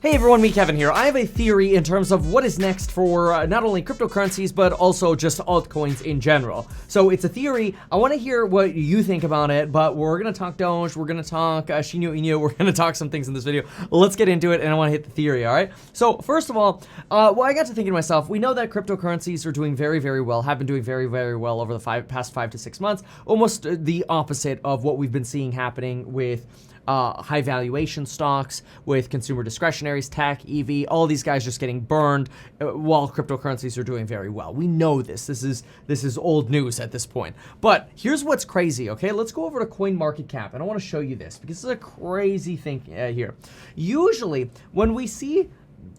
Hey everyone, me Kevin here. I have a theory in terms of what is next for not only cryptocurrencies, but also just altcoins in general. So it's a theory. I want to hear what you think about it, but we're going to talk Doge, we're going to talk Shinyo Inyo, we're going to talk some things in this video. Let's get into it, and I want to hit the theory, all right? So first of all, I got to thinking to myself, we know that cryptocurrencies are doing very, very well, have been doing very, very well over the past 5 to 6 months, almost the opposite of what we've been seeing happening with high valuation stocks, with consumer discretionaries, tech, EV, all these guys just getting burned while cryptocurrencies are doing very well. We know this. This is old news at this point. But here's what's crazy, okay? Let's go over to CoinMarketCap, and I want to show you this because this is a crazy thing here. Usually, when we see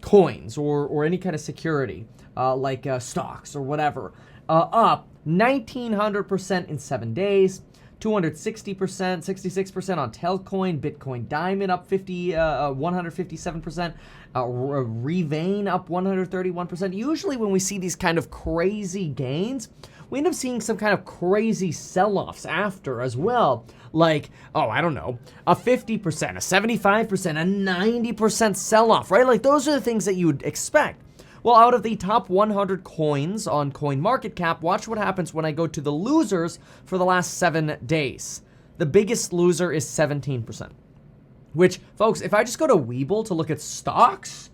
coins or any kind of security, like stocks or whatever, up 1,900% in 7 days, 260%, 66% on Telcoin, Bitcoin Diamond up 157%, Revain up 131%. Usually when we see these kind of crazy gains, we end up seeing some kind of crazy sell-offs after as well. Like, oh, I don't know, a 50%, a 75%, a 90% sell-off, right? Like those are the things that you would expect. Well, out of the top 100 coins on CoinMarketCap, watch what happens when I go to the losers for the last 7 days. The biggest loser is 17%. Which, folks, if I just go to Webull to look at stocks,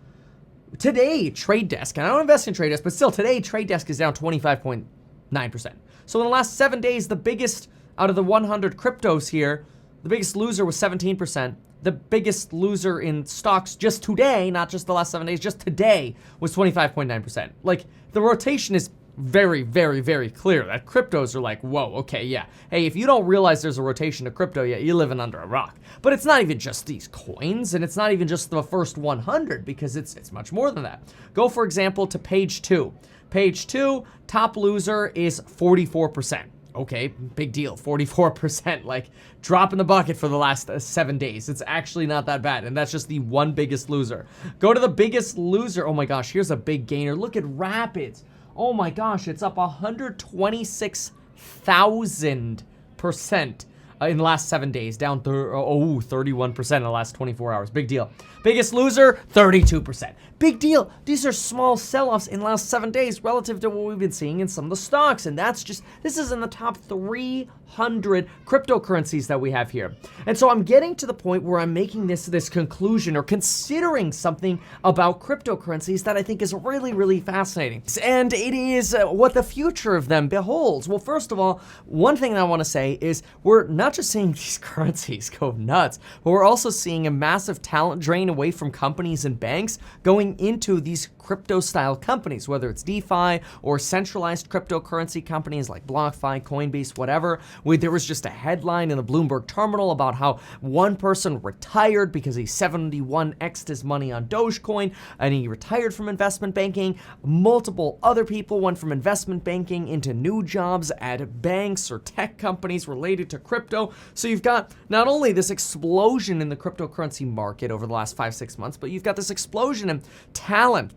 today, Trade Desk, and I don't invest in Trade Desk, but still, today, Trade Desk is down 25.9%. So in the last 7 days, the biggest, out of the 100 cryptos here, the biggest loser was 17%. The biggest loser in stocks just today, not just the last 7 days, just today, was 25.9%. Like, the rotation is very, very, very clear that cryptos are like, whoa, okay, yeah. Hey, if you don't realize there's a rotation to crypto yet, you're living under a rock. But it's not even just these coins, and it's not even just the first 100, because it's much more than that. Go, for example, to page 2. Page 2, top loser is 44%. Okay, big deal, 44%, like drop in the bucket for the last 7 days. It's actually not that bad, and that's just the one biggest loser. Go to the biggest loser. Oh my gosh, here's a big gainer. Look at Rapids. Oh my gosh, it's up 126,000% in the last 7 days, down 31% in the last 24 hours. Big deal. Biggest loser, 32%. Big deal. These are small sell-offs in the last 7 days relative to what we've been seeing in some of the stocks. And that's just, this is in the top 300 cryptocurrencies that we have here. And so I'm getting to the point where I'm making this conclusion or considering something about cryptocurrencies that I think is really, really fascinating. And it is what the future of them beholds. Well, first of all, one thing I want to say is we're not just seeing these currencies go nuts, but we're also seeing a massive talent drain away from companies and banks going into these crypto-style companies, whether it's DeFi or centralized cryptocurrency companies like BlockFi, Coinbase, whatever. There was just a headline in the Bloomberg terminal about how one person retired because he 71x'd his money on Dogecoin, and he retired from investment banking. Multiple other people went from investment banking into new jobs at banks or tech companies related to crypto. So you've got not only this explosion in the cryptocurrency market over the last 5-6 months, but you've got this explosion in talent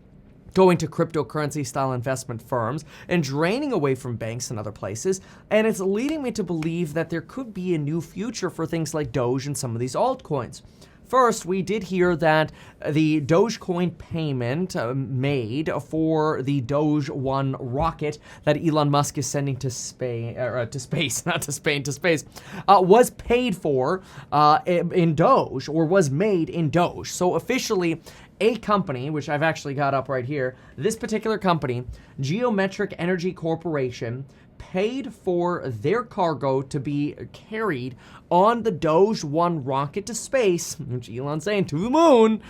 going to cryptocurrency style investment firms and draining away from banks and other places. And it's leading me to believe that there could be a new future for things like Doge and some of these altcoins. First, we did hear that the Dogecoin payment made for the Doge 1 rocket that Elon Musk is sending to Spain, to space, not to Spain, to space, was paid for in Doge, or was made in Doge. So officially, a company, which I've actually got up right here, this particular company, Geometric Energy Corporation, paid for their cargo to be carried on the Doge 1 rocket to space, which Elon's saying to the moon,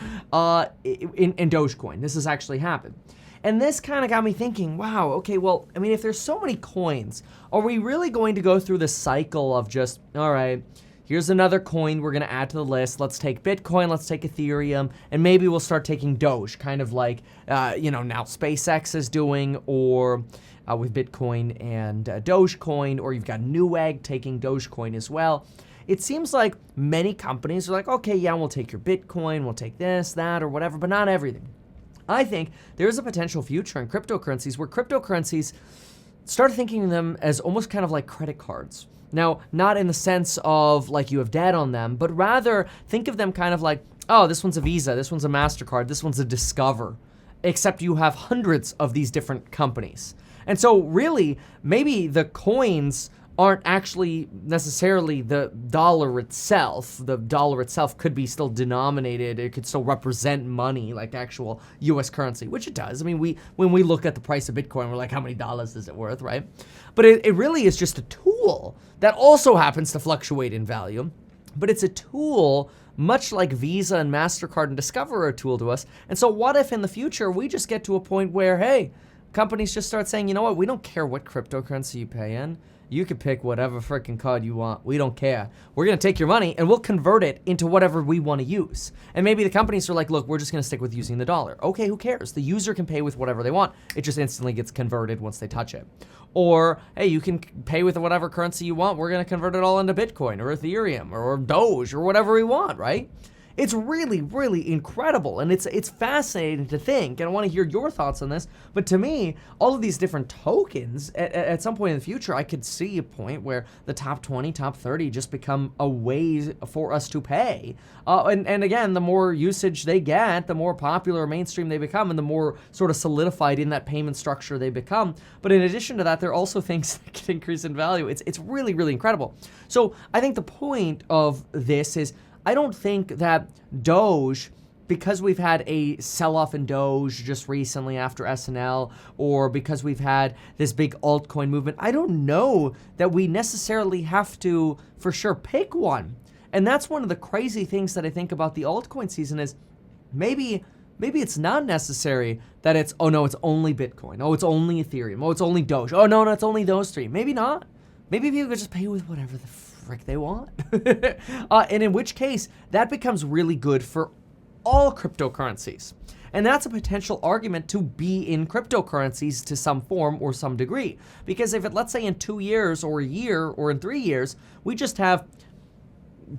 in Dogecoin. This has actually happened. And this kind of got me thinking, wow, okay, well, I mean, if there's so many coins, are we really going to go through this cycle of just, all right, here's another coin we're going to add to the list. Let's take Bitcoin, let's take Ethereum, and maybe we'll start taking Doge, kind of like, now SpaceX is doing, or with Bitcoin and Dogecoin, or you've got Newegg taking Dogecoin as well. It seems like many companies are like, okay, yeah, we'll take your Bitcoin, we'll take this, that, or whatever, but not everything. I think there's a potential future in cryptocurrencies where cryptocurrencies start thinking of them as almost kind of like credit cards. Now, not in the sense of like you have debt on them, but rather think of them kind of like, oh, this one's a Visa, this one's a MasterCard, this one's a Discover, except you have hundreds of these different companies. And so really, maybe the coins aren't actually necessarily the dollar itself. The dollar itself could be still denominated. It could still represent money, like actual U.S. currency, which it does. I mean, when we look at the price of Bitcoin, we're like, how many dollars is it worth, right? But it really is just a tool that also happens to fluctuate in value. But it's a tool much like Visa and MasterCard and Discover are a tool to us. And so what if in the future we just get to a point where, hey, companies just start saying, you know what, we don't care what cryptocurrency you pay in. You can pick whatever freaking card you want. We don't care. We're going to take your money and we'll convert it into whatever we want to use. And maybe the companies are like, look, we're just going to stick with using the dollar. Okay, who cares? The user can pay with whatever they want. It just instantly gets converted once they touch it. Or, hey, you can pay with whatever currency you want. We're going to convert it all into Bitcoin or Ethereum or Doge or whatever we want, right? It's really, really incredible, and it's fascinating to think, and I want to hear your thoughts on this, but to me, all of these different tokens, at some point in the future, I could see a point where the top 20, top 30 just become a way for us to pay. And again, the more usage they get, the more popular mainstream they become, and the more sort of solidified in that payment structure they become. But in addition to that, there are also things that can increase in value. It's really, really incredible. So I think the point of this is, I don't think that Doge, because we've had a sell-off in Doge just recently after SNL, or because we've had this big altcoin movement, I don't know that we necessarily have to, for sure, pick one. And that's one of the crazy things that I think about the altcoin season is maybe it's not necessary that it's, oh no, it's only Bitcoin. Oh, it's only Ethereum. Oh, it's only Doge. Oh no, it's only those three. Maybe not. Maybe people could just pay with whatever the frick they want. And in which case, that becomes really good for all cryptocurrencies. And that's a potential argument to be in cryptocurrencies to some form or some degree. Because if it, let's say in 2 years or a year or in 3 years, we just have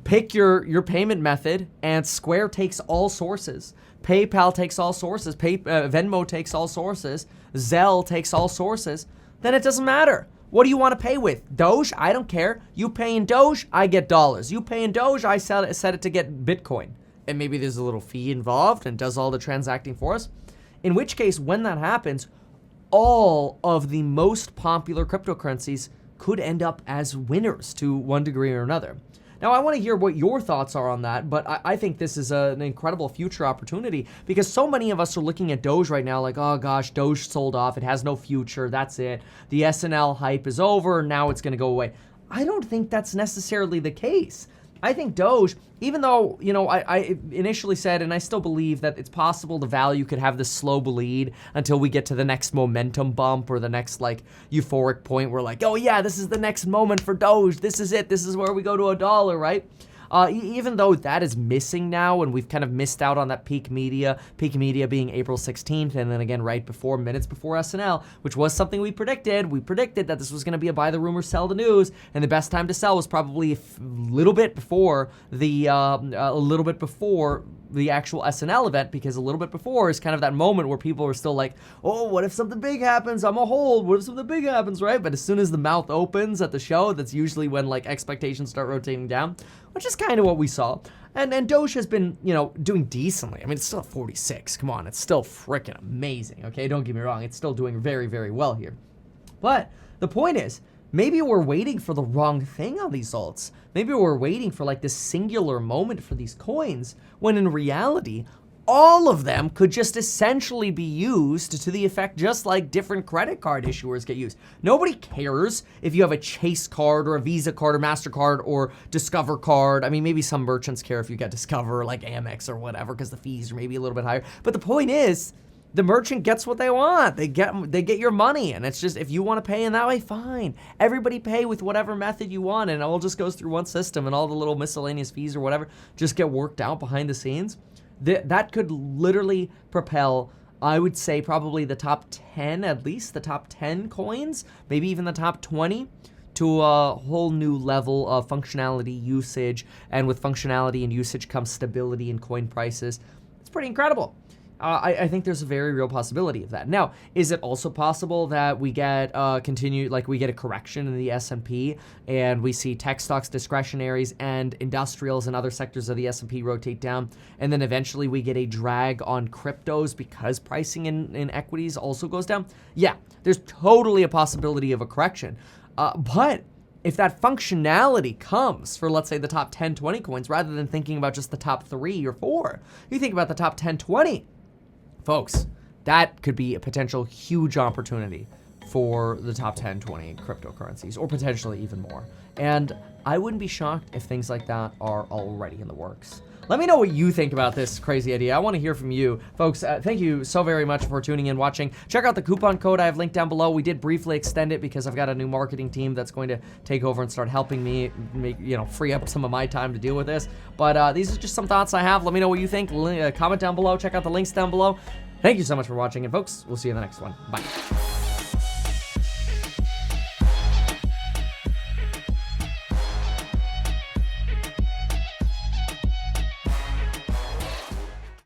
pick your payment method and Square takes all sources. PayPal takes all sources. Venmo takes all sources. Zelle takes all sources. Then it doesn't matter. What do you want to pay with? Doge? I don't care. You pay in Doge, I get dollars. You pay in Doge, I set it to get Bitcoin. And maybe there's a little fee involved and does all the transacting for us. In which case, when that happens, all of the most popular cryptocurrencies could end up as winners to one degree or another. Now, I want to hear what your thoughts are on that, but I think this is an incredible future opportunity because so many of us are looking at Doge right now like, oh gosh, Doge sold off. It has no future. That's it. The SNL hype is over. Now it's going to go away. I don't think that's necessarily the case. I think Doge, even though, you know, I initially said, and I still believe that it's possible the value could have this slow bleed until we get to the next momentum bump or the next like euphoric point where like, oh yeah, this is the next moment for Doge. This is it. This is where we go to $1, right? Even though that is missing now and we've kind of missed out on that peak media being April 16th and then again minutes before SNL, which was something we predicted. We predicted that this was going to be a buy the rumor, sell the news, and the best time to sell was probably a little bit before the actual SNL event, because a little bit before is kind of that moment where people are still like, oh, what if something big happens? I'm a hold. What if something big happens, right? But as soon as the mouth opens at the show, that's usually when like expectations start rotating down, which is kind of what we saw. And Doge has been, you know, doing decently. I mean, it's still at 46. Come on, it's still freaking amazing, okay? Don't get me wrong. It's still doing very, very well here. But the point is, maybe we're waiting for the wrong thing on these alts. Maybe we're waiting for like this singular moment for these coins, when in reality, all of them could just essentially be used to the effect just like different credit card issuers get used. Nobody cares if you have a Chase card or a Visa card or MasterCard or Discover card. I mean, maybe some merchants care if you get Discover like Amex or whatever because the fees are maybe a little bit higher. But the point is, the merchant gets what they want. They get your money, and it's just, if you want to pay in that way, fine. Everybody pay with whatever method you want, and it all just goes through one system, and all the little miscellaneous fees or whatever just get worked out behind the scenes. That could literally propel, I would say, probably the top 10, at least the top 10 coins, maybe even the top 20, to a whole new level of functionality, usage, and with functionality and usage comes stability in coin prices. It's pretty incredible. I think there's a very real possibility of that. Now, is it also possible that we get we get a correction in the S&P and we see tech stocks, discretionaries, and industrials and other sectors of the S&P rotate down, and then eventually we get a drag on cryptos because pricing in equities also goes down? Yeah, there's totally a possibility of a correction. But if that functionality comes for, let's say, the top 10, 20 coins, rather than thinking about just the top 3 or 4, you think about the top 10, 20, folks, that could be a potential huge opportunity for the top 10, 20 cryptocurrencies, or potentially even more. And I wouldn't be shocked if things like that are already in the works. Let me know what you think about this crazy idea. I want to hear from you. Folks, thank you so very much for tuning in, watching. Check out the coupon code I have linked down below. We did briefly extend it because I've got a new marketing team that's going to take over and start helping me free up some of my time to deal with this. But these are just some thoughts I have. Let me know what you think. Comment down below. Check out the links down below. Thank you so much for watching, and folks, we'll see you in the next one. Bye.